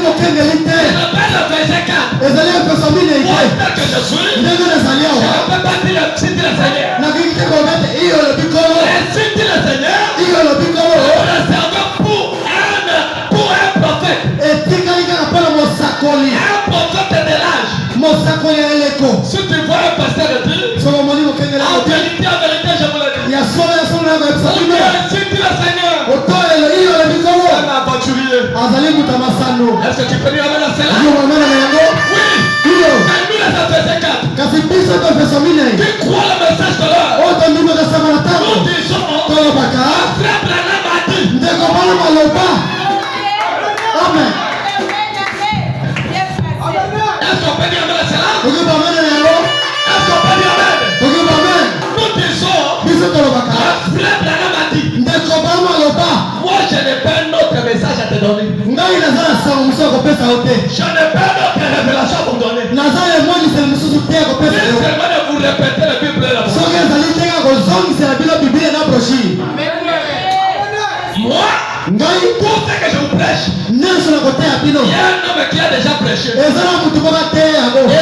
le verset 4. Pour tel que je suis, je ne peux pas dire le titre du Seigneur. Et si dit le Seigneur, le serveur pour un prophète. Un prophète de l'âge. Si tu vois un pasteur de Dieu, en vérité, je vous le dis. Si dit le Seigneur, un aventurier. Est-ce que tu peux dire amen à cela? Oui. Mais nous les Ephésiens 4. Qui croient le message de l'heure. Nous disons, frère Branham a dit. Amen. Est-ce qu'on peut dire amen à cela? Est-ce qu'on peut dire amen? Nous disons, frère Branham a dit. Moi je n'ai pas un autre message à te donner. Je n'ai pas une autre révélation à vous donner. Si seulement de vous répéter la Bible là-bas. Moi, pour ce que je vous prêche, il y a un homme qui a déjà prêché. Et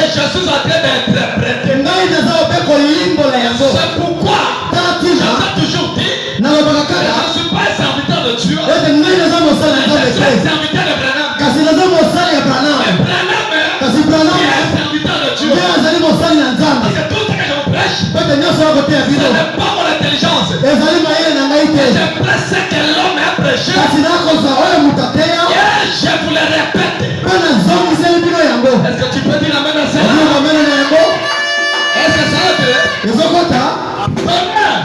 je suis en train d'interpréter. C'est pourquoi j'entends toujours dire que je ne suis pas un serviteur de Dieu. Je suis un serviteur de Branham. Mais Branham est un serviteur de Dieu. Parce que tout ce que je vous prêche, ce n'est pas mon intelligence. Je prêche ce que l'homme a prêché. Et je vous le répète. Est-ce que tu peux dire amen à cela? Est-ce que ça va te? Tonnerre.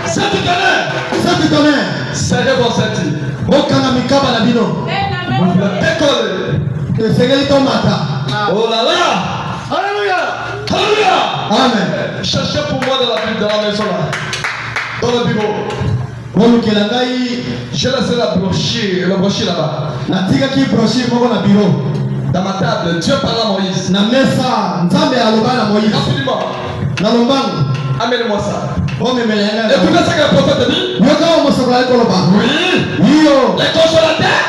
C'est du tonnerre. Serrez vos ceintures. Décollez. Oh là là. Alléluia. Alléluia. Amen. Cherchez pour moi dans la Bible, dans la maison là. Dans le bureau. J'ai laissé la brochure là-bas. Dans ma table, Dieu parle à Moïse. Rapidement. Amène-moi ça. Écoutez ce que le prophète dit. Oui. Les consolateurs.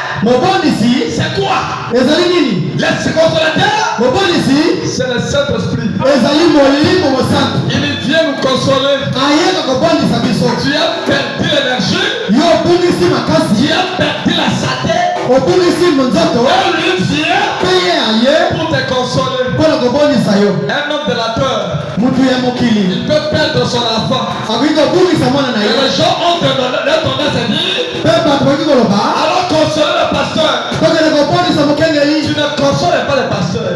C'est quoi? Les consolateurs. C'est le Saint-Esprit. Il vient nous consoler. Tu as perdu l'énergie. Tu as perdu la santé. Et lui vient pour te consoler. Un homme de la peur, il peut perdre son enfant. Et les gens ont tendance à dire, alors consoler le pasteur. Tu ne consoles pas le pasteur.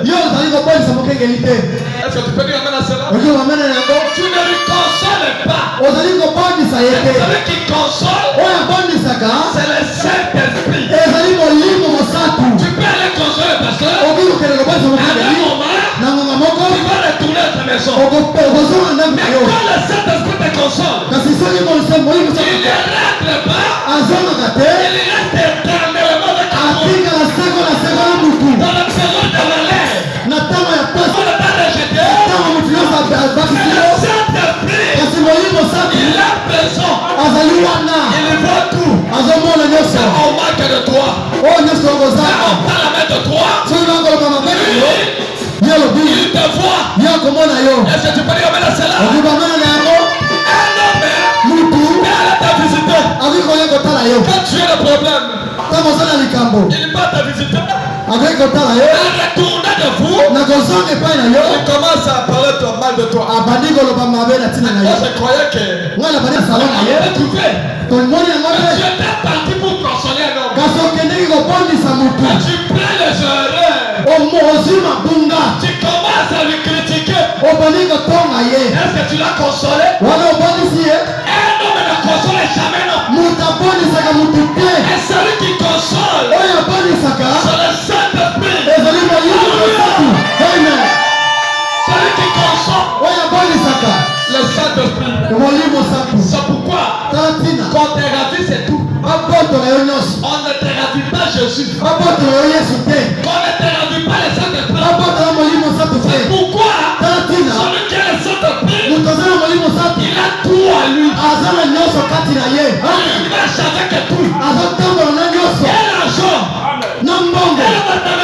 Est-ce que tu peux dire amen à cela? Tu ne lui consoles pas. Celui qui console, c'est le Saint-Esprit. Tu peux aller consoler le pasteur. À un moment, tu vas retourner à ta maison. Mais quand le Saint-Esprit te console, il ne rentre pas. Il reste éternellement avec toi. Dans la période de malaise, on ne t'a pas rejeté. Mais le Saint-Esprit, il est présent. Il voit tout. C'est en manque de toi. C'est en parlant de toi. Il te voit. Est-ce que tu peux dire amen à cela? Un homme peut aller te visiter. Quand tu as le problème, il va te visiter. En retournant de vous, il commence à parler mal de toi. Moi je croyais que tu avais trouvé. Tu étais parti pour consoler un homme. Quand tu prends les erreurs, tu commences à lui critiquer. Est-ce que tu l'as consolé? Un homme ne console jamais non. Et celui qui console, c'est le Saint-Esprit. Amen. Celui qui console, le Saint-Esprit. C'est pourquoi quand tu es ravi, c'est tout. On ne te ravit pas Jésus. On ne te ravit pas le Saint-Esprit. C'est pourquoi celui qui est le Saint-Esprit, il a tout à lui. Il marche avec tout. Et l'argent, Kongo.